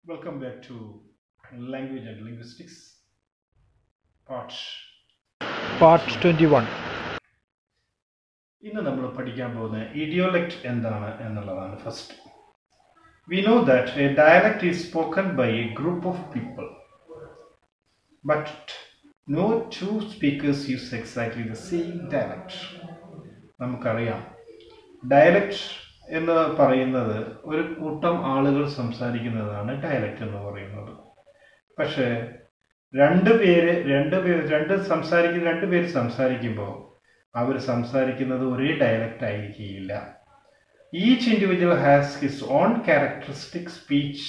Welcome back to Language and Linguistics, part. Part 21. ഇന്ന് നമ്മൾ പഠിക്കാൻ പോകുന്ന ഇഡിയോലെക്റ്റ് എന്താണ് എന്നുള്ളതാണ് first. We know that a dialect is spoken by a group of people, but no two speakers use exactly the same dialect. നമുക്കറിയാം, dialect എന്ന് പറയുന്നത് ഒരു കൂട്ടം ആളുകൾ സംസാരിക്കുന്നതാണ് ഡയലക്റ്റ് എന്ന് പറയുന്നത്. പക്ഷേ രണ്ട് പേര് സംസാരിക്കുമ്പോൾ അവർ സംസാരിക്കുന്നത് ഒരേ ഡയലക്റ്റ് ആയിരിക്കില്ല. Each individual has his own characteristic speech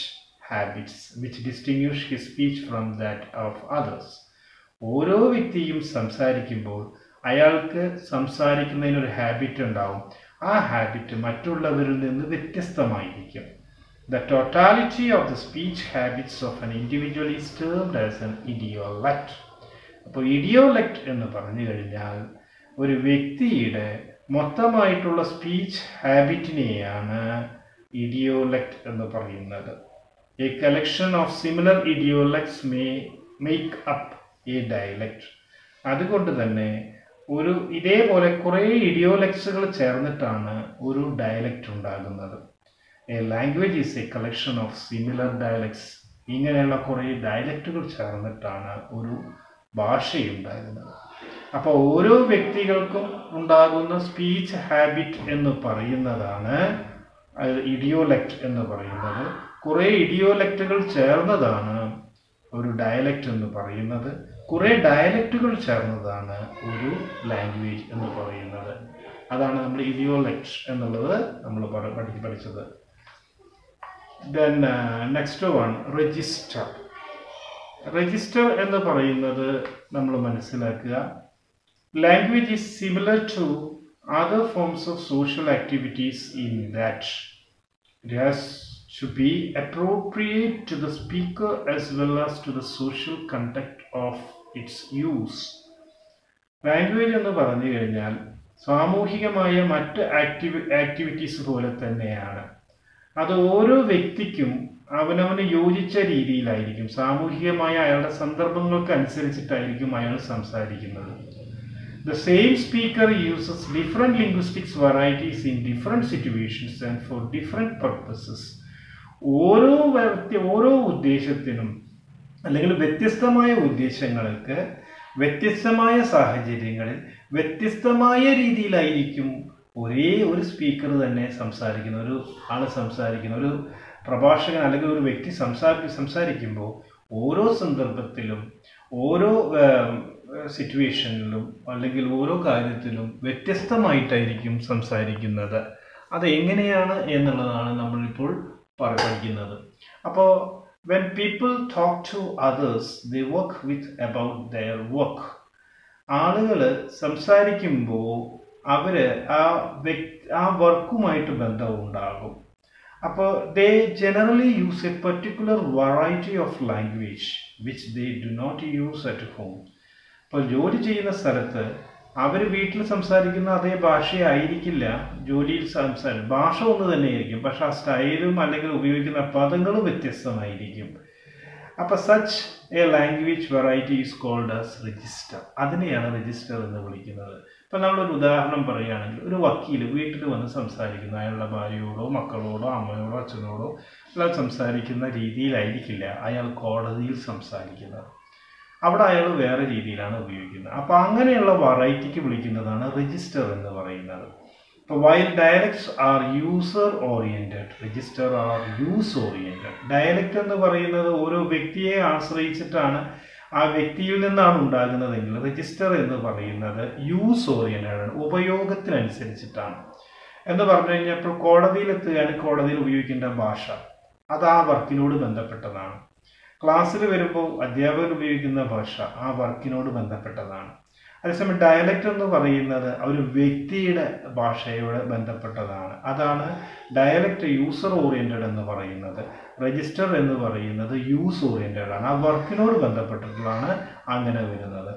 habits which distinguish his speech from that of others. ഓരോ വ്യക്തിയും സംസാരിക്കുമ്പോൾ അയാൾക്ക് സംസാരിക്കുന്നതിനൊരു ഹാബിറ്റ് ഉണ്ടാവും. ആ ഹാബിറ്റ് മറ്റുള്ളവരിൽ നിന്ന് വ്യത്യസ്തമായിരിക്കും. The totality of the speech habits of an individual is termed as an idiolect. അപ്പോൾ ഇഡിയോലെക്റ്റ് എന്ന് പറഞ്ഞു കഴിഞ്ഞാൽ ഒരു വ്യക്തിയുടെ മൊത്തമായിട്ടുള്ള സ്പീച്ച് ഹാബിറ്റിനെയാണ് ഇഡിയോലെക്റ്റ് എന്ന് പറയുന്നത്. A collection of similar idiolects may make up a dialect. അതുകൊണ്ട് തന്നെ ഇതേപോലെ കുറേ ഇഡിയോലെക്ട്സുകൾ ചേർന്നിട്ടാണ് ഒരു ഡയലക്റ്റ് ഉണ്ടാകുന്നത്. A language is a collection of similar dialects. ഇങ്ങനെയുള്ള കുറേ ഡയലക്റ്റുകൾ ചേർന്നിട്ടാണ് ഒരു ഭാഷയുണ്ടാകുന്നത്. അപ്പോൾ ഓരോ വ്യക്തികൾക്കും ഉണ്ടാകുന്ന സ്പീച്ച് ഹാബിറ്റ് എന്ന് പറയുന്നതാണ് ഇഡിയോലെക്റ്റ് എന്ന് പറയുന്നത്. കുറേ ഇഡിയോലെക്റ്റുകൾ ചേർന്നതാണ് ഒരു ഡയലക്റ്റ് എന്ന് പറയുന്നത്. കുറേ ഡയലക്റ്റുകൾ ചേർന്നതാണ് ഒരു ലാംഗ്വേജ് എന്ന് പറയുന്നത്. അതാണ് നമ്മൾ ഇഡിയോലെക്റ്റ് എന്നുള്ളത് നമ്മൾ പഠിച്ചത്. Then next one, register. Register എന്ന് പറയുന്നത് നമ്മൾ മനസ്സിലാക്കുക. Language is similar to other forms of social activities in that it has to be appropriate to the speaker as well as to the social context of its use. Language എന്ന് പറഞ്ഞു കഴിഞ്ഞാൽ സാമൂഹികമായ മറ്റ് activities പോലെ തന്നെയാണ്. അത് ഓരോ വ്യക്തിക്കും അവനവന് യോജിച്ച രീതിയിലായിരിക്കും, സാമൂഹികമായ അയാളുടെ സന്ദർഭങ്ങൾക്ക് അനുസരിച്ചിട്ടായിരിക്കും അയാൾ സംസാരിക്കുന്നത്. The same speaker uses different linguistic varieties in different situations and for different purposes. ഓരോ ഉദ്ദേശത്തിനും അല്ലെങ്കിൽ വ്യത്യസ്തമായ ഉദ്ദേശങ്ങൾക്ക് വ്യത്യസ്തമായ സാഹചര്യങ്ങളിൽ വ്യത്യസ്തമായ രീതിയിലായിരിക്കും ഒരേ ഒരു സ്പീക്കർ തന്നെ സംസാരിക്കുന്ന ഒരു പ്രഭാഷകൻ അല്ലെങ്കിൽ ഒരു വ്യക്തി സംസാരിക്കുമ്പോൾ ഓരോ സന്ദർഭത്തിലും ഓരോ സിറ്റുവേഷനിലും അല്ലെങ്കിൽ ഓരോ കാര്യത്തിലും വ്യത്യസ്തമായിട്ടായിരിക്കും സംസാരിക്കുന്നത്. അത് എങ്ങനെയാണ് എന്നുള്ളതാണ് നമ്മളിപ്പോൾ പഠിക്കുന്നത്. അപ്പോൾ when people talk to others, they work with about their work. ആളുകൾ സംസാരിക്കുമ്പോൾ അവർ ആ വർക്കുമായിട്ട് ബന്ധമുണ്ടാകും. അപ്പോൾ they generally use a particular variety of language which they do not use at home. ഇപ്പോൾ ജോലി ചെയ്യുന്ന സ്ഥലത്ത് അവർ വീട്ടിൽ സംസാരിക്കുന്ന അതേ ഭാഷയായിരിക്കില്ല ജോലിയിൽ ഭാഷ ഒന്ന് തന്നെയായിരിക്കും, പക്ഷെ ആ സ്റ്റൈലും അല്ലെങ്കിൽ ഉപയോഗിക്കുന്ന പദങ്ങളും വ്യത്യസ്തമായിരിക്കും. അപ്പോൾ such a language variety is called as register. അതിനെയാണ് രജിസ്റ്റർ എന്ന് വിളിക്കുന്നത്. ഇപ്പം നമ്മളൊരു ഉദാഹരണം പറയുകയാണെങ്കിൽ, ഒരു വക്കീൽ വീട്ടിൽ വന്ന് സംസാരിക്കുന്നു, അയാളുടെ ഭാര്യയോടോ മക്കളോടോ അമ്മയോടോ അച്ഛനോടോ എല്ലാം സംസാരിക്കുന്ന രീതിയിലായിരിക്കില്ല അയാൾ കോടതിയിൽ സംസാരിക്കുന്നത്. അവിടെ അയാൾ വേറെ രീതിയിലാണ് ഉപയോഗിക്കുന്നത്. അപ്പോൾ അങ്ങനെയുള്ള വെറൈറ്റിക്ക് വിളിക്കുന്നതാണ് രജിസ്റ്റർ എന്ന് പറയുന്നത്. ഇപ്പോൾ while dialects are user oriented, register are use oriented. Dialect എന്ന് പറയുന്നത് ഓരോ വ്യക്തിയെ ആശ്രയിച്ചിട്ടാണ്, ആ വ്യക്തിയിൽ നിന്നാണ് ഉണ്ടാകുന്നതെങ്കിൽ രജിസ്റ്റർ എന്ന് പറയുന്നത് യൂസ് ഓറിയൻറ്റഡ് ആണ്, ഉപയോഗത്തിനനുസരിച്ചിട്ടാണ്. എന്ന് പറഞ്ഞു കഴിഞ്ഞാൽ ഇപ്പോൾ കോടതിയിലെത്തുകയാണ്, കോടതിയിൽ ഉപയോഗിക്കേണ്ട ഭാഷ അത് ആ വർക്കിനോട് ബന്ധപ്പെട്ടതാണ്. ക്ലാസ്സിൽ വരുമ്പോൾ അധ്യാപകൻ ഉപയോഗിക്കുന്ന ഭാഷ ആ വർക്കിനോട് ബന്ധപ്പെട്ടതാണ്. അതേസമയം ഡയലക്റ്റ് എന്ന് പറയുന്നത് ഒരു വ്യക്തിയുടെ ഭാഷയോട് ബന്ധപ്പെട്ടതാണ്. അതാണ് ഡയലക്റ്റ് യൂസർ ഓറിയൻറ്റഡ് എന്ന് പറയുന്നത്. രജിസ്റ്റർ എന്ന് പറയുന്നത് യൂസ് ഓറിയൻറ്റഡ് ആണ്, ആ വർക്കിനോട് ബന്ധപ്പെട്ടിട്ടുള്ളതാണ് അങ്ങനെ വരുന്നത്.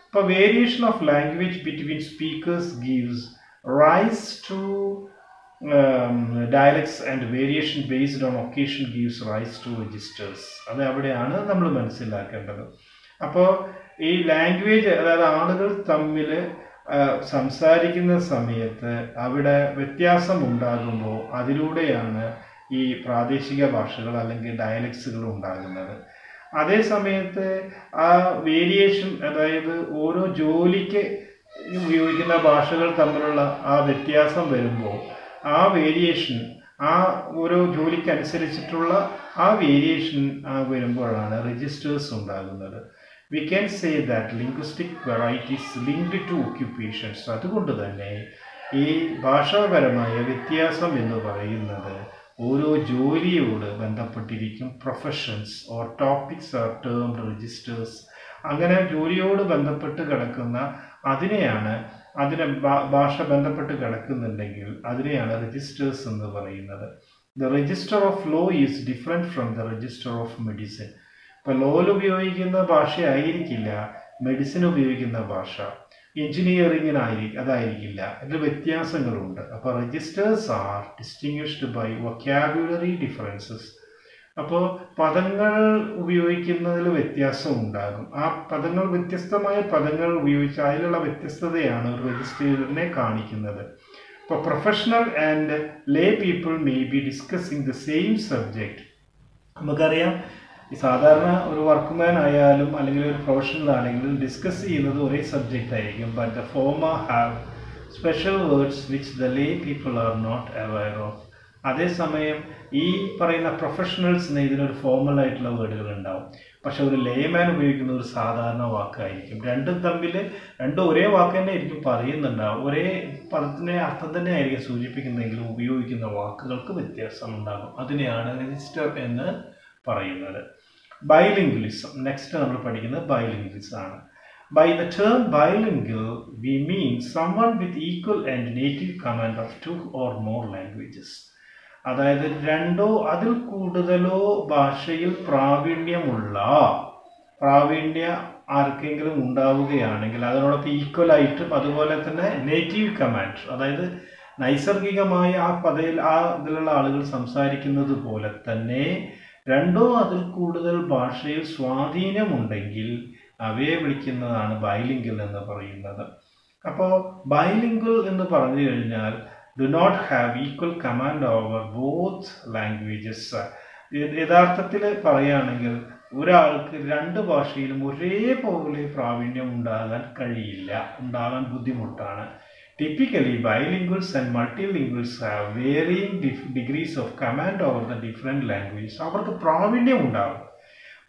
ഇപ്പോൾ variation of language between speakers gives rise to dialects and variation based on occasion gives rise to registers. അത് അവിടെയാണ് നമ്മൾ മനസ്സിലാക്കേണ്ടത്. അപ്പോൾ ഈ ലാംഗ്വേജ്, അതായത് ആളുകൾ തമ്മിൽ സംസാരിക്കുന്ന സമയത്ത് അവിടെ വ്യത്യാസം ഉണ്ടാകുമ്പോൾ അതിലൂടെയാണ് ഈ പ്രാദേശിക ഭാഷകൾ അല്ലെങ്കിൽ ഡയലക്ട്സുകൾ ഉണ്ടാകുന്നത്. അതേ സമയത്ത് ആ വേരിയേഷൻ, അതായത് ഓരോ ജോലിക്ക് ഉപയോഗിക്കുന്ന ഭാഷകൾ തമ്മിലുള്ള ആ വ്യത്യാസം വരുമ്പോൾ ആ വേരിയേഷൻ, ആ ഓരോ ജോലിക്കനുസരിച്ചിട്ടുള്ള ആ വേരിയേഷൻ വരുമ്പോഴാണ് രജിസ്റ്റേഴ്സ് ഉണ്ടാകുന്നത്. We can say that linguistic varieties linked to occupations. അതുകൊണ്ട് തന്നെ ഈ ഭാഷാപരമായ വ്യത്യാസം എന്ന് പറയുന്നത് ഓരോ ജോലിയോട് ബന്ധപ്പെട്ടിരിക്കും. Professions or topics are termed registers. അങ്ങനെ ജോലിയോട് ബന്ധപ്പെട്ട് കിടക്കുന്ന അതിനെ ഭാഷ ബന്ധപ്പെട്ട് കിടക്കുന്നുണ്ടെങ്കിൽ അതിനെയാണ് രജിസ്റ്റേഴ്സ് എന്ന് പറയുന്നത്. The register of law is different from the register of medicine. ഇപ്പോൾ ലോയിൽ ഉപയോഗിക്കുന്ന ഭാഷയായിരിക്കില്ല മെഡിസിൻ ഉപയോഗിക്കുന്ന ഭാഷ, അതായിരിക്കില്ല. അതിൽ വ്യത്യാസങ്ങളുണ്ട്. അപ്പോൾ registers are distinguished by vocabulary differences. അപ്പോൾ പദങ്ങൾ ഉപയോഗിക്കുന്നതിൽ വ്യത്യാസം ഉണ്ടാകും. ആ പദങ്ങൾ, വ്യത്യസ്തമായ പദങ്ങൾ ഉപയോഗിച്ച് അതിലുള്ള വ്യത്യസ്തതയാണ് ഒരു രജിസ്റ്ററിനെ കാണിക്കുന്നത്. ഇപ്പോൾ professional and lay people may be discussing the same subject. നമുക്കറിയാം, സാധാരണ ഒരു വർക്ക്മാൻ ആയാലും അല്ലെങ്കിൽ ഒരു പ്രൊഫഷണൽ ആണെങ്കിലും ഡിസ്കസ് ചെയ്യുന്നത് ഒരേ സബ്ജക്റ്റ് ആയിരിക്കും. But the former have special words which the lay people are not aware of. അതേസമയം ഈ പറയുന്ന പ്രൊഫഷണൽസിന് ഇതിനൊരു ഫോമൽ ആയിട്ടുള്ള വേർഡുകൾ ഉണ്ടാവും. പക്ഷെ ഒരു ലേമാൻ ഉപയോഗിക്കുന്ന ഒരു സാധാരണ വാക്കായിരിക്കും. രണ്ടും ഒരേ വാക്ക് തന്നെ ആയിരിക്കും പറയുന്നുണ്ടാവും. ഒരേ പദത്തിൻ്റെ അർത്ഥം തന്നെ ആയിരിക്കും സൂചിപ്പിക്കുന്നതെങ്കിലും ഉപയോഗിക്കുന്ന വാക്കുകൾക്ക് വ്യത്യാസം ഉണ്ടാകും. അതിനെയാണ് രജിസ്റ്റർ എന്ന് പറയുന്നത്. ബൈലിംഗ്വിലിസം. നെക്സ്റ്റ് നമ്മൾ പഠിക്കുന്നത് ബൈലിംഗ്വിലിസം ആണ്. By the term bilingual, we mean someone with equal and native command of 2 or more languages. അതായത് രണ്ടോ അതിൽ കൂടുതലോ ഭാഷയിൽ പ്രാവീണ്യ ആർക്കെങ്കിലും ഉണ്ടാവുകയാണെങ്കിൽ അതിനോടൊപ്പം ഈക്വലായിട്ടും അതുപോലെ തന്നെ നേറ്റീവ് കമാൻഡ്, അതായത് നൈസർഗികമായ ഇതിലുള്ള ആളുകൾ സംസാരിക്കുന്നത് പോലെ തന്നെ രണ്ടോ അതിൽ കൂടുതൽ ഭാഷയിൽ സ്വാധീനമുണ്ടെങ്കിൽ അവയെ വിളിക്കുന്നതാണ് ബൈലിംഗൽ എന്ന് പറയുന്നത്. അപ്പോൾ ബൈലിംഗൽ എന്ന് പറഞ്ഞു കഴിഞ്ഞാൽ do not have equal command over both languages. യഥാർത്ഥത്തിൽ പറയുകയാണെങ്കിൽ ഒരാൾക്ക് രണ്ട് ഭാഷയിലും ഒരേപോലെ പ്രാവീണ്യം ഉണ്ടാകാൻ ബുദ്ധിമുട്ടാണ്. Typically, bilinguals and multilinguals have varying degrees of command over the different languages. അവർക്ക് പ്രാവീണ്യം ഉണ്ടാകും.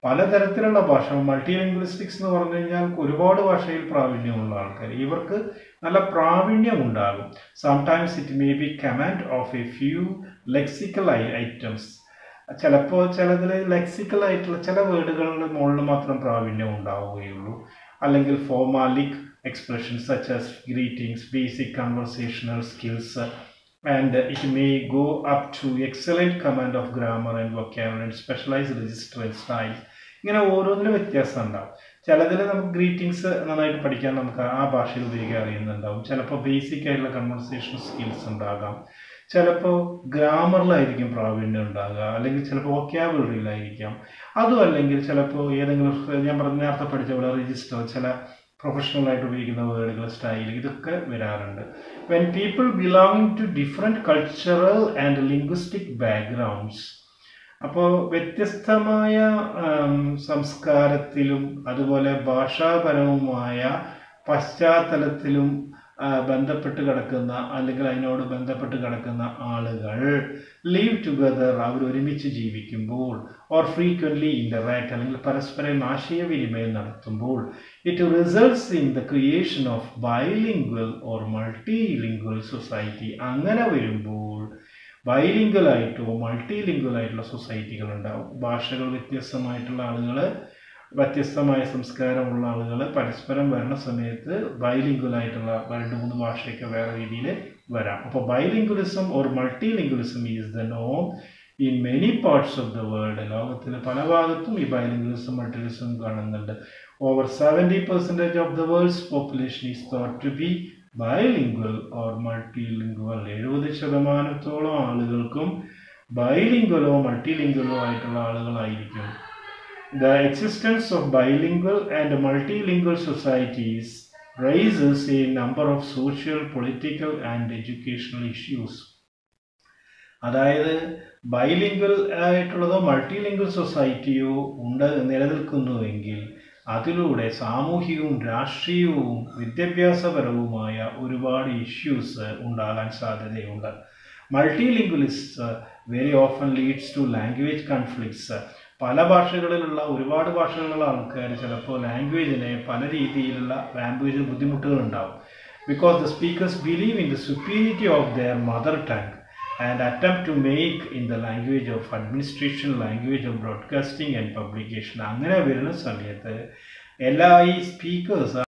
പലതരത്തിലുള്ള ഭാഷ. മൾട്ടിലിംഗ്വിസ്റ്റിക്സ് എന്ന് പറഞ്ഞു കഴിഞ്ഞാൽ ഒരുപാട് ഭാഷയിൽ പ്രാവീണ്യമുള്ള ആൾക്കാർ, ഇവർക്ക് നല്ല പ്രാവീണ്യം ഉണ്ടാകും. Sometimes it may be command of A few lexical items. ചിലപ്പോൾ ചിലതിൽ ലെക്സിക്കൽ ആയിട്ടുള്ള ചില വേർഡുകളുടെ മുകളിൽ മാത്രം പ്രാവീണ്യം ഉണ്ടാവുകയുള്ളൂ. അല്ലെങ്കിൽ formulaic expressions such as greetings, basic conversational skills, and it may go up to excellent command of grammar and vocabulary and specialized register and style. ഇങ്ങനെ ഓരോന്നിനും വ്യത്യാസം ഉണ്ടാവും. ചിലതിൽ നമുക്ക് ഗ്രീറ്റിംഗ്സ് നന്നായിട്ട് പഠിക്കാൻ നമുക്ക് ആ ഭാഷയിൽ ഉപയോഗിക്കാൻ അറിയുന്നുണ്ടാവും. ചിലപ്പോൾ ബേസിക് ആയിട്ടുള്ള കൺവർസേഷൻ സ്കിൽസ് ഉണ്ടാകാം. ചിലപ്പോൾ ഗ്രാമറിലായിരിക്കും പ്രാവീണ്യം ഉണ്ടാകുക, അല്ലെങ്കിൽ ചിലപ്പോൾ വൊക്കാബുലറിയിലായിരിക്കാം. അതും അല്ലെങ്കിൽ ചിലപ്പോൾ ഏതെങ്കിലും ഞാൻ നേരത്തെ പഠിച്ച പോലെ രജിസ്റ്റർ, ചില പ്രൊഫഷണൽ ആയിട്ട് ഉപയോഗിക്കുന്ന വേർഡുകൾ, സ്റ്റൈൽ, ഇതൊക്കെ വരാറുണ്ട്. When people belonging to different cultural and linguistic backgrounds, അപ്പോൾ വ്യത്യസ്തമായ സംസ്കാരത്തിലും അതുപോലെ ഭാഷാപരവുമായ പശ്ചാത്തലത്തിലും ബന്ധപ്പെട്ട് കിടക്കുന്ന അല്ലെങ്കിൽ അതിനോട് ബന്ധപ്പെട്ട് കിടക്കുന്ന ആളുകൾ live together, അവർ ഒരുമിച്ച് ജീവിക്കുമ്പോൾ, or frequently interact, അല്ലെങ്കിൽ പരസ്പരം ആശയവിനിമയം നടത്തുമ്പോൾ, it results in the creation of bilingual or multilingual society. അങ്ങനെ വരുമ്പോൾ ബൈലിംഗൽ ആയിട്ടോ മൾട്ടിലിംഗൽ ആയിട്ടുള്ള സൊസൈറ്റികൾ ഉണ്ടാവും. ഭാഷകൾ വ്യത്യസ്തമായിട്ടുള്ള ആളുകൾ, വ്യത്യസ്തമായ സംസ്കാരമുള്ള ആളുകൾ പരസ്പരം വരുന്ന സമയത്ത് ബൈലിംഗൽ ആയിട്ടുള്ള 2-3 ഭാഷയൊക്കെ വേറെ രീതിയിൽ വരാം. അപ്പോൾ bilingualism or multilingualism is the നോം in many parts of the world. ലോകത്തിലെ പല ഭാഗത്തും ഈ ബൈലിംഗുലിസം മൾട്ടിലിസം കാണുന്നുണ്ട്. Over 70% of the world's population is thought to be bilingual or multilingual. 70% ആളുകൾക്കും ബൈലിംഗ്വലോ മൾട്ടിലിംഗ്വലോ ആയിട്ടുള്ള ആളുകളായിരിക്കും. The existence of bilingual and multilingual societies raises a number of social, political and educational issues. അതായത് bilingual ആയിട്ടുള്ളതോ മൾട്ടിലിംഗ്വൽ സൊസൈറ്റിയോ നിലനിൽക്കുന്നുവെങ്കിൽ അതിലൂടെ സാമൂഹികവും രാഷ്ട്രീയവും വിദ്യാഭ്യാസപരവുമായ ഒരുപാട് ഇഷ്യൂസ് ഉണ്ടാകാൻ സാധ്യതയുണ്ട്. Multilingualism very often leads to language conflicts. പല ഭാഷകളിലുള്ള ഒരുപാട് ഭാഷകളുള്ള ആൾക്കാർ ചിലപ്പോൾ ലാംഗ്വേജിനെ പല രീതിയിലുള്ള ലാംഗ്വേജ് ബുദ്ധിമുട്ടുകൾ ഉണ്ടാവും. Because the speakers believe in the superiority of their mother tongue and attempt to make in the language of administration, language of broadcasting and publication. അങ്ങനെ വരുന്ന സമയത്ത് എല്ലാ ഈ സ്പീക്കേഴ്സ്